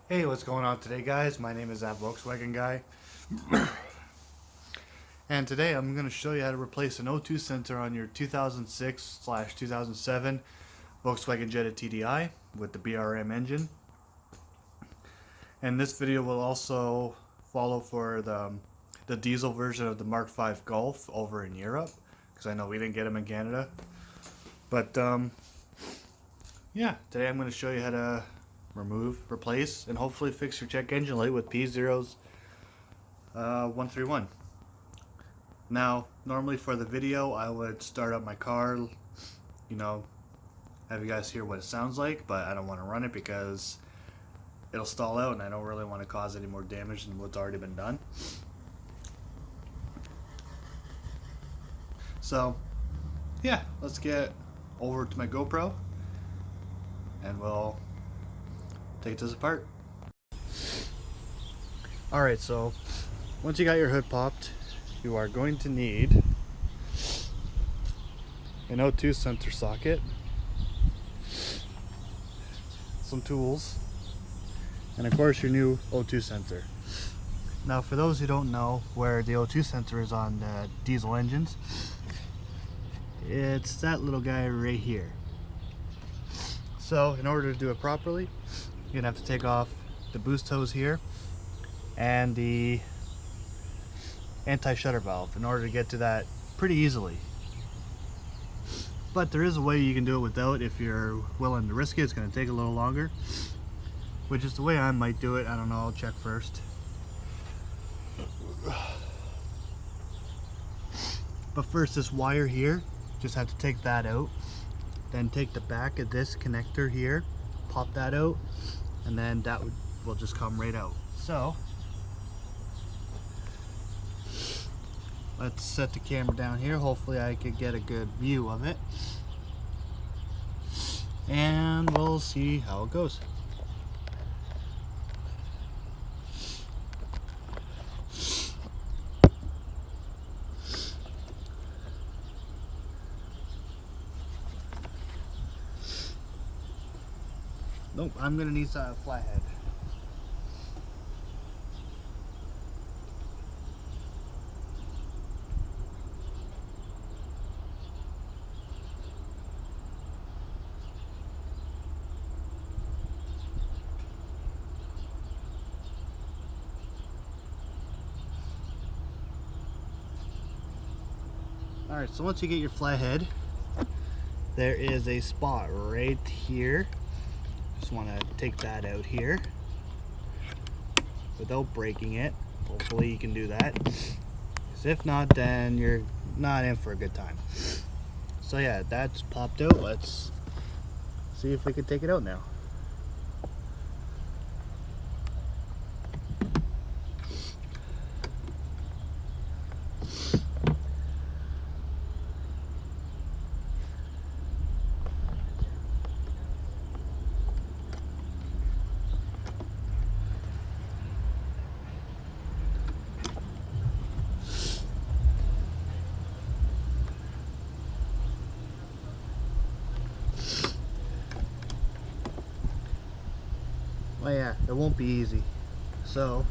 Hey, what's going on today, guys? My name is that Volkswagen guy, and today I'm going to show you how to replace an O2 sensor on your 2006/2007 Volkswagen Jetta TDI with the BRM engine. And this video will also follow for the diesel version of the Mark V Golf over in Europe, because I know we didn't get them in Canada. But yeah, today I'm going to show you how to remove, replace, and hopefully fix your check engine light with P0's 131. Now, normally for the video, I would start up my car, have you guys hear what it sounds like, but I don't want to run it because it'll stall out and I don't really want to cause any more damage than what's already been done. So, yeah, let's get over to my GoPro and we'll take this apart. Alright, so once you got your hood popped, you are going to need an O2 sensor socket, some tools, and of course your new O2 sensor. Now, for those who don't know where the O2 sensor is on diesel engines, it's that little guy right here. So in order to do it properly, you're gonna have to take off the boost hose here and the anti-shutter valve in order to get to that pretty easily. But there is a way you can do it without if you're willing to risk it. It's going to take a little longer, which is the way I might do it. I don't know, I'll check first. But first, this wire here, just have to take that out, then take the back of this connector here, pop that out, and then that will just come right out. So let's set the camera down here. Hopefully I could get a good view of it, and we'll see how it goes. Nope, I'm gonna need a flathead. Alright, so once you get your flathead, there is a spot right here. Just want to take that out here without breaking it. Hopefully you can do that, because if not, then you're not in for a good time. So yeah, that's popped out. Let's see if we can take it out now. Oh yeah, it won't be easy. So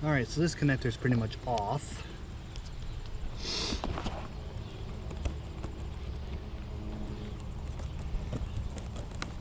alright, so this connector is pretty much off.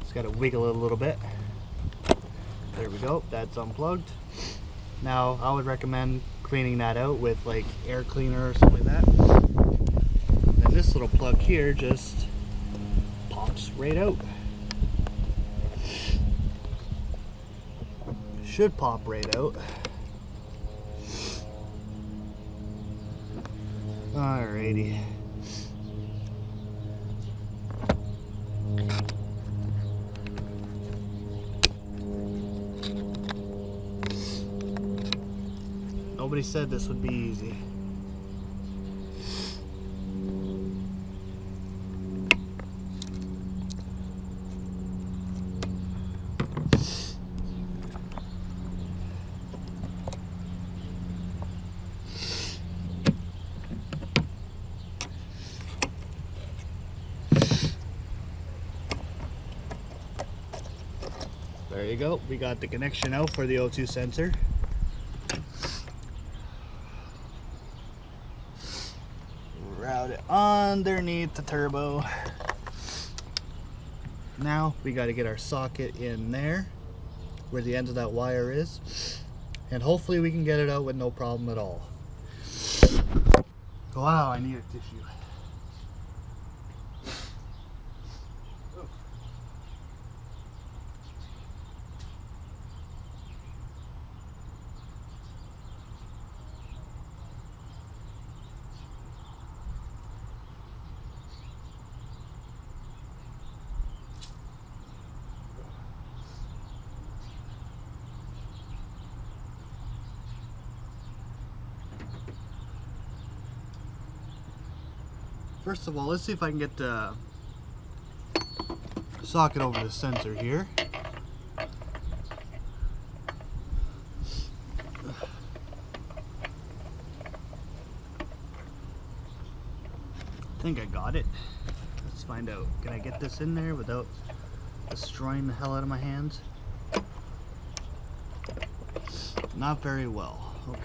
Just gotta wiggle it a little bit. There we go, that's unplugged. Now, I would recommend cleaning that out with like air cleaner or something like that. And this little plug here just pops right out. Should pop right out. Alrighty. Nobody said this would be easy. There you go. We got the connection out for the O2 sensor. Route it underneath the turbo. Now we got to get our socket in there where the end of that wire is, and hopefully we can get it out with no problem at all. Wow, I need a tissue. First of all, let's see if I can get the socket over the sensor here. I think I got it. Let's find out. Can I get this in there without destroying the hell out of my hands? Not very well. Okay.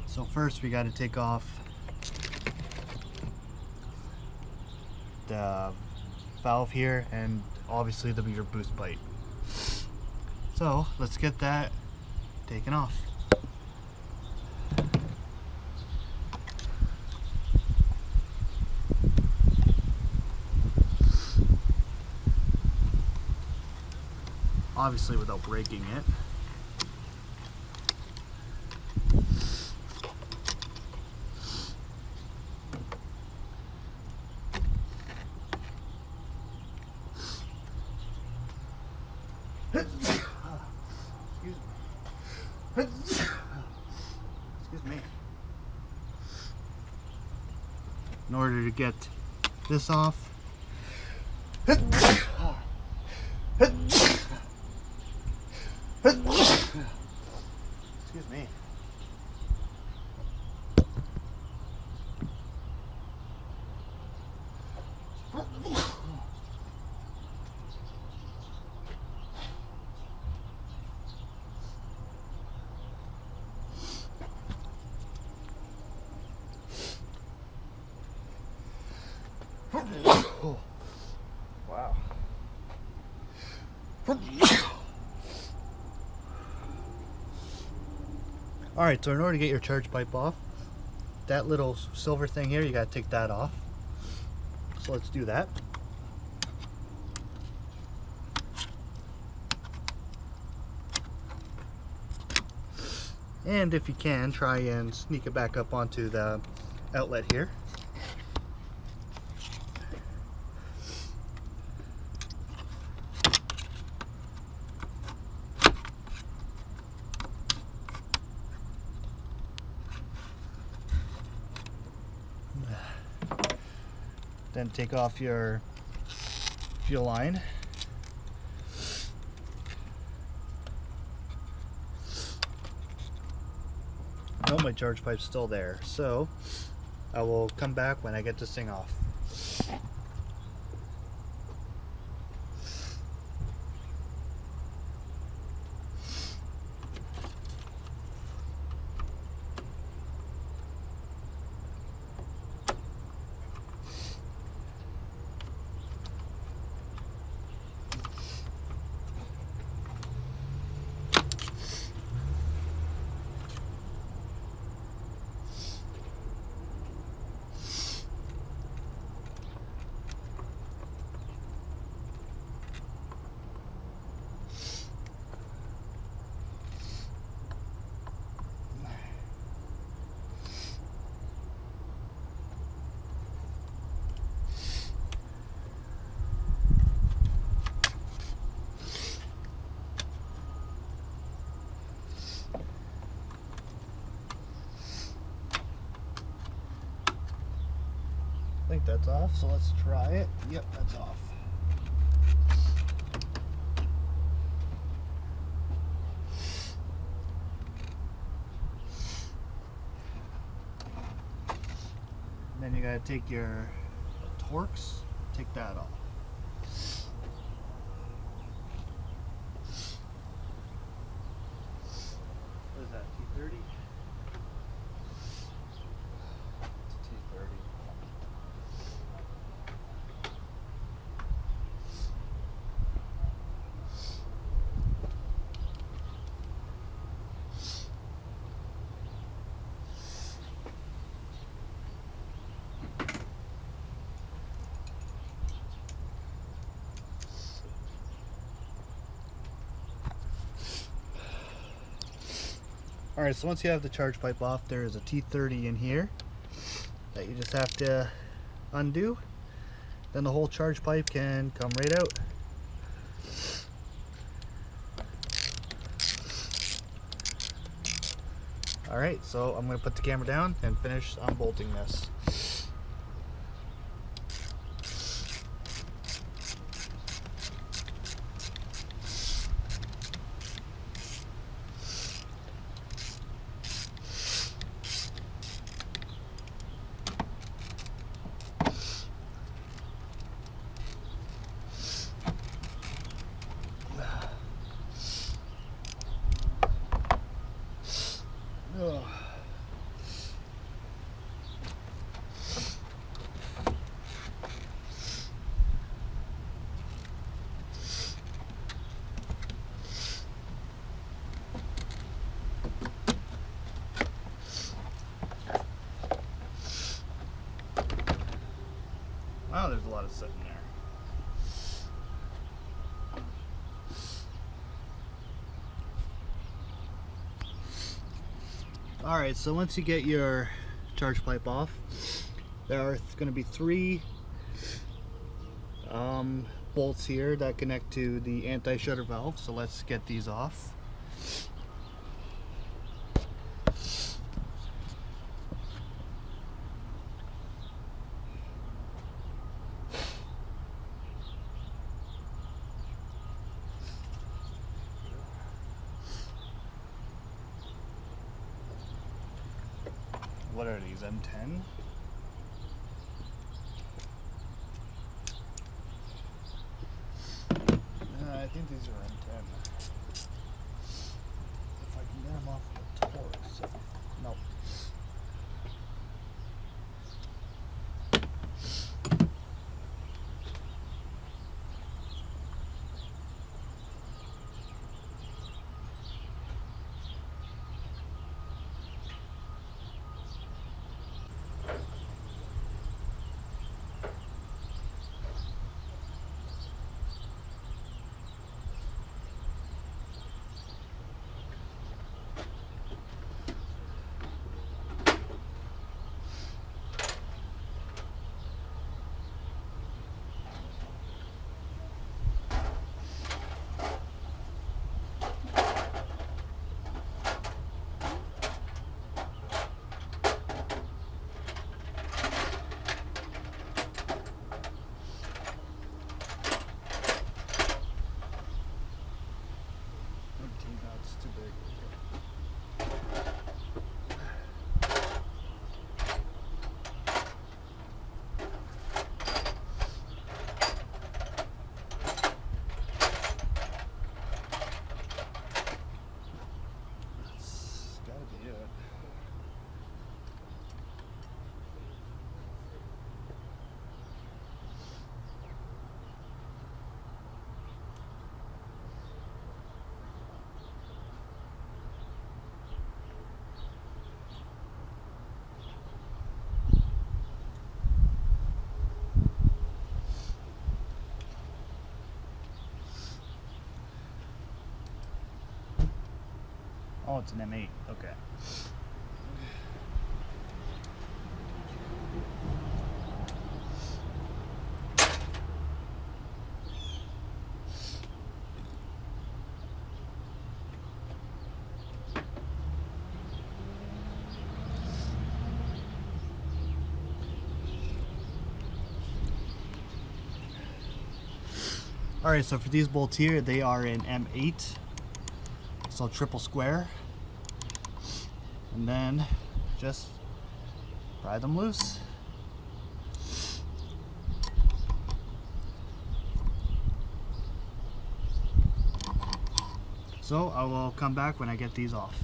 So first we got to take off the valve here and obviously your boost pipe. So let's get that taken off. Obviously without breaking it. Excuse me. In order to get this off, excuse me. Oh, wow. Alright, so in order to get your charge pipe off, that little silver thing here, you got to take that off. So let's do that. And if you can, try and sneak it back up onto the outlet here. Then take off your fuel line. No, my charge pipe's still there, so I will come back when I get this thing off. think that's off, so let's try it. Yep, that's off. Then you gotta take your Torx, take that off. What is that, T30? It's a T30. Alright, so once you have the charge pipe off, there is a T30 in here that you just have to undo. Then the whole charge pipe can come right out. Alright, so I'm going to put the camera down and finish unbolting this. Ugh. Wow, there's a lot of sitting there. Alright, so once you get your charge pipe off, there are going to be 3 bolts here that connect to the anti-shutter valve, so let's get these off. What are these, M10? I think these are M10. If I can get them off the Torx. Nope. Too big. That's gotta be it. Oh, it's an M8. Okay. Alright, so for these bolts here, they are in M8, so triple square, and then just pry them loose. So I will come back when I get these off.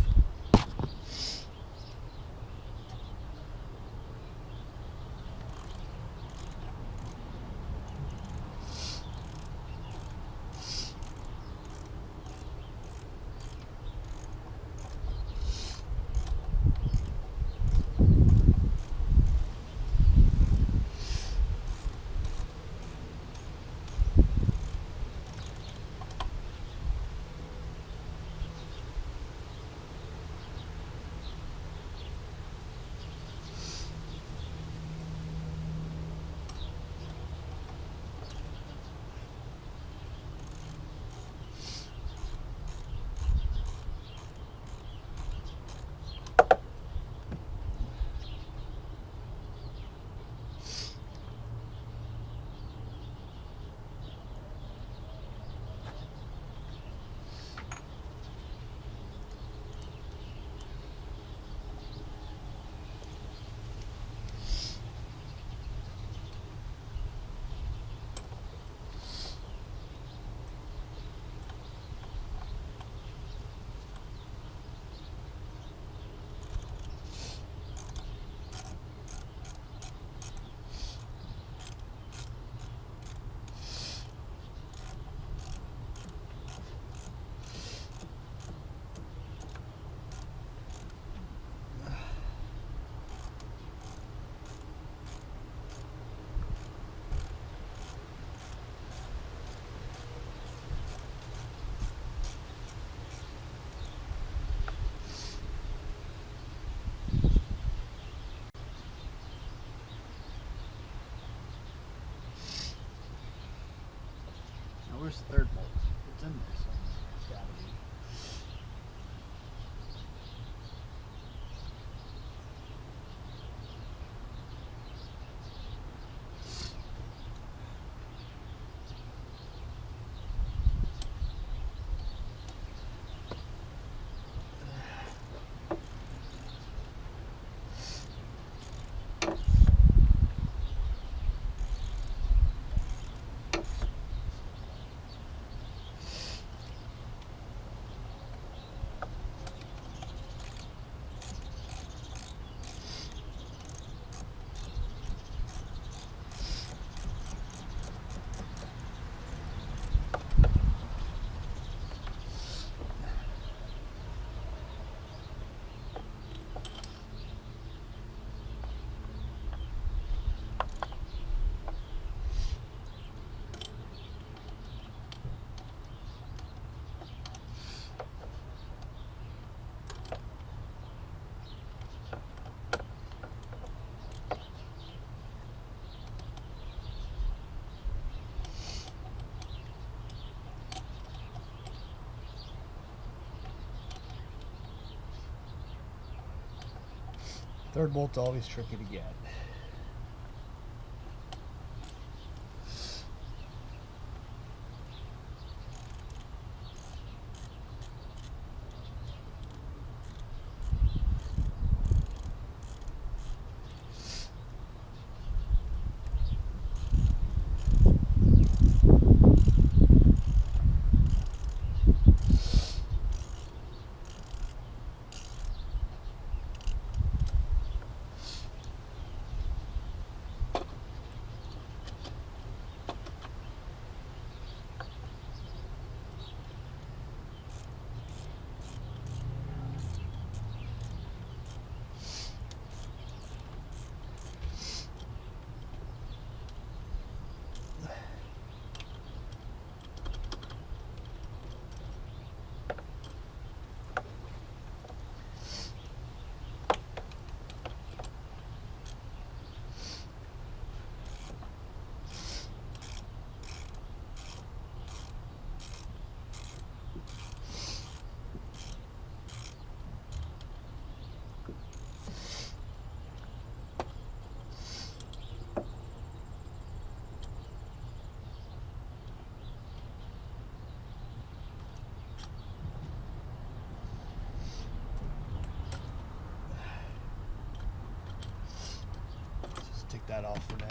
Where's the third bolt? It's in there somewhere. It's gotta be. Third bolt's always tricky to get. that off for now.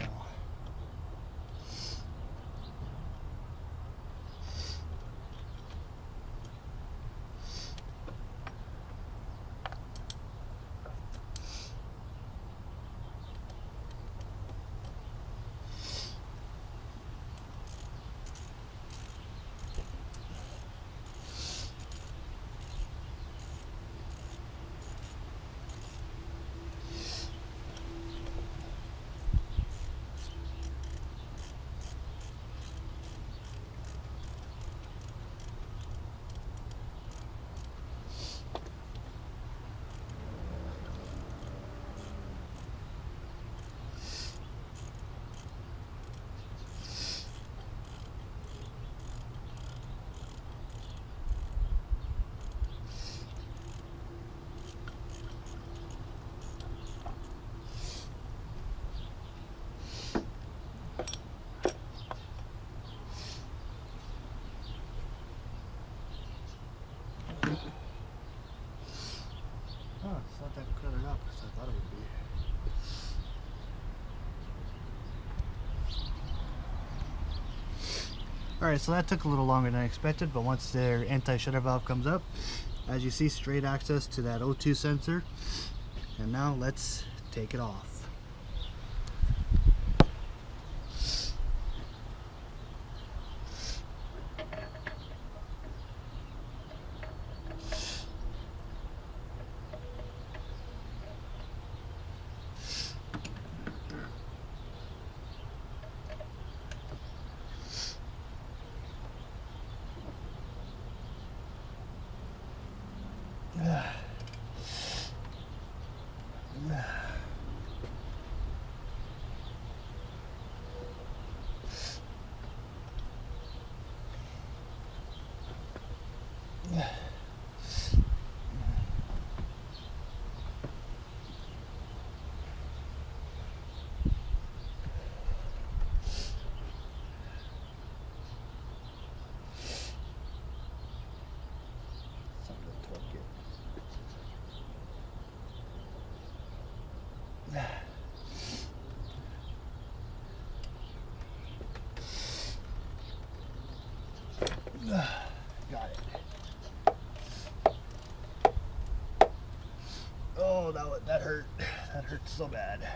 Oh, it's not that cluttered up as I thought it would be. Alright, so that took a little longer than I expected, but once their anti-shutter valve comes up, as you see, straight access to that O2 sensor. And now let's take it off. Got it. Oh, that hurt. That hurt so bad.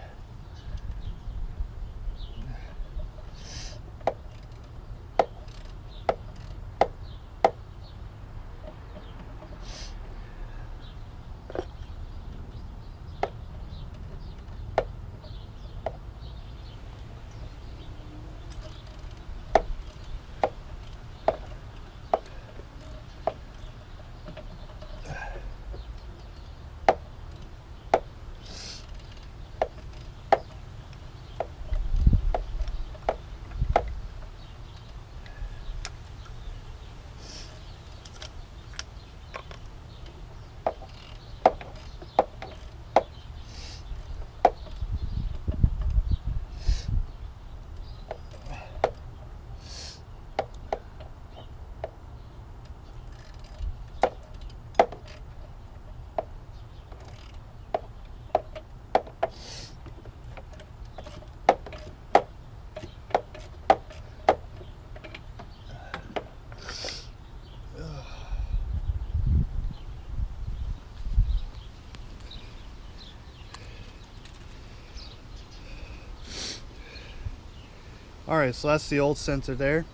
Alright, so that's the old sensor there.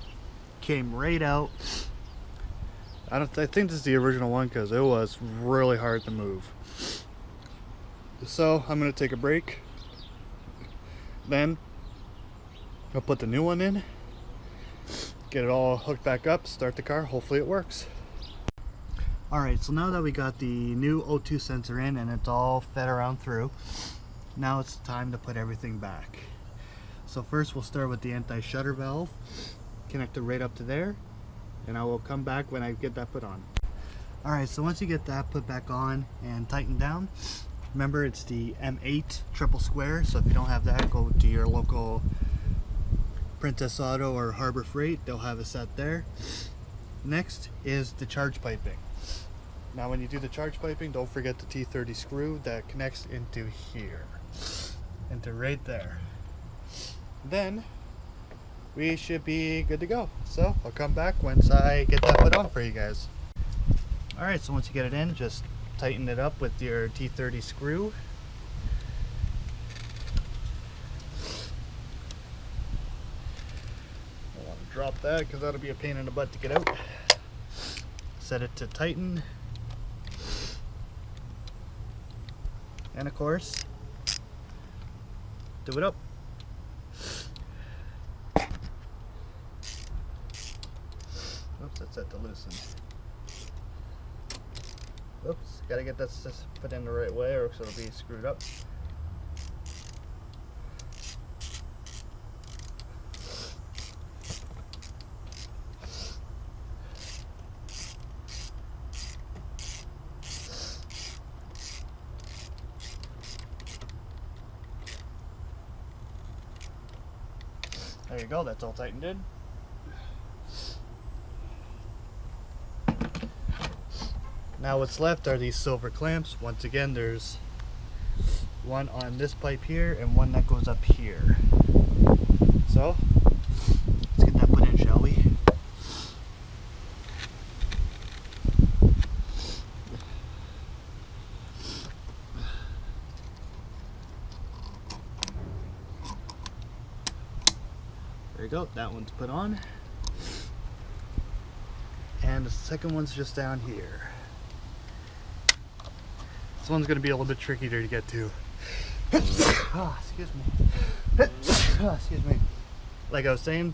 Came right out. I think this is the original one because it was really hard to move. So I'm going to take a break. Then I'll put the new one in. Get it all hooked back up, start the car, hopefully it works. Alright, so now that we got the new O2 sensor in and it's all fed around through, now it's time to put everything back. So first we'll start with the anti-shutter valve, connect it right up to there, and I will come back when I get that put on. Alright, so once you get that put back on and tightened down, remember it's the M8 triple square, so if you don't have that, go to your local Princess Auto or Harbor Freight, they'll have a set there. Next is the charge piping. Now when you do the charge piping, don't forget the T30 screw that connects into here, into right there. then we should be good to go. So I'll come back once I get that put on for you guys. Alright, so once you get it in, just tighten it up with your T30 screw. I want to drop that because that'll be a pain in the butt to get out. Set it to tighten. And of course, do it up. Oops, that's set to loosen. Oops, gotta get that put in the right way or else it'll be screwed up. There you go, that's all tightened in. Now what's left are these silver clamps. Once again, there's one on this pipe here and one that goes up here. So, let's get that put in, shall we? There you go, that one's put on. And the second one's just down here. This one's going to be a little bit trickier to get to. Oh, excuse me. Oh, excuse me. Like I was saying,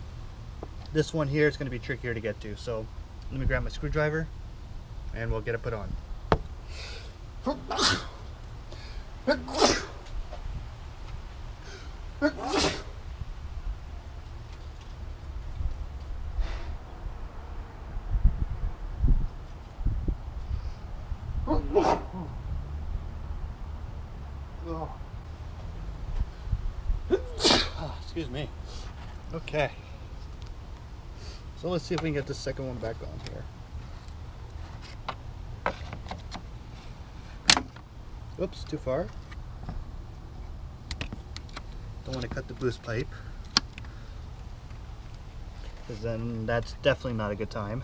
this one here is going to be trickier to get to. So let me grab my screwdriver and we'll get it put on. Oh, excuse me. Okay. So let's see if we can get the second one back on here. Oops, too far. Don't want to cut the boost pipe, because then that's definitely not a good time.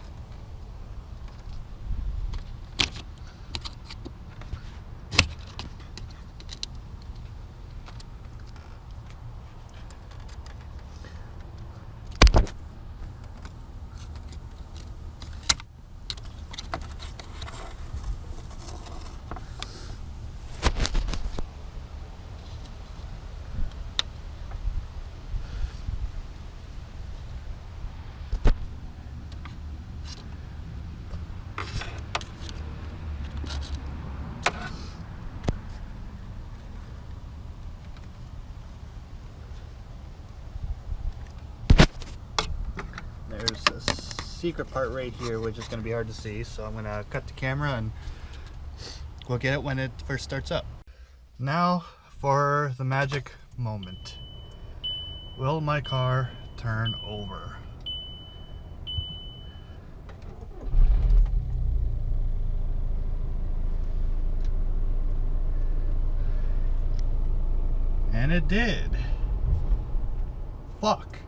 There's a secret part right here which is going to be hard to see, so I'm going to cut the camera and we'll get it when it first starts up. Now for the magic moment. Will my car turn over? And it did. Fuck.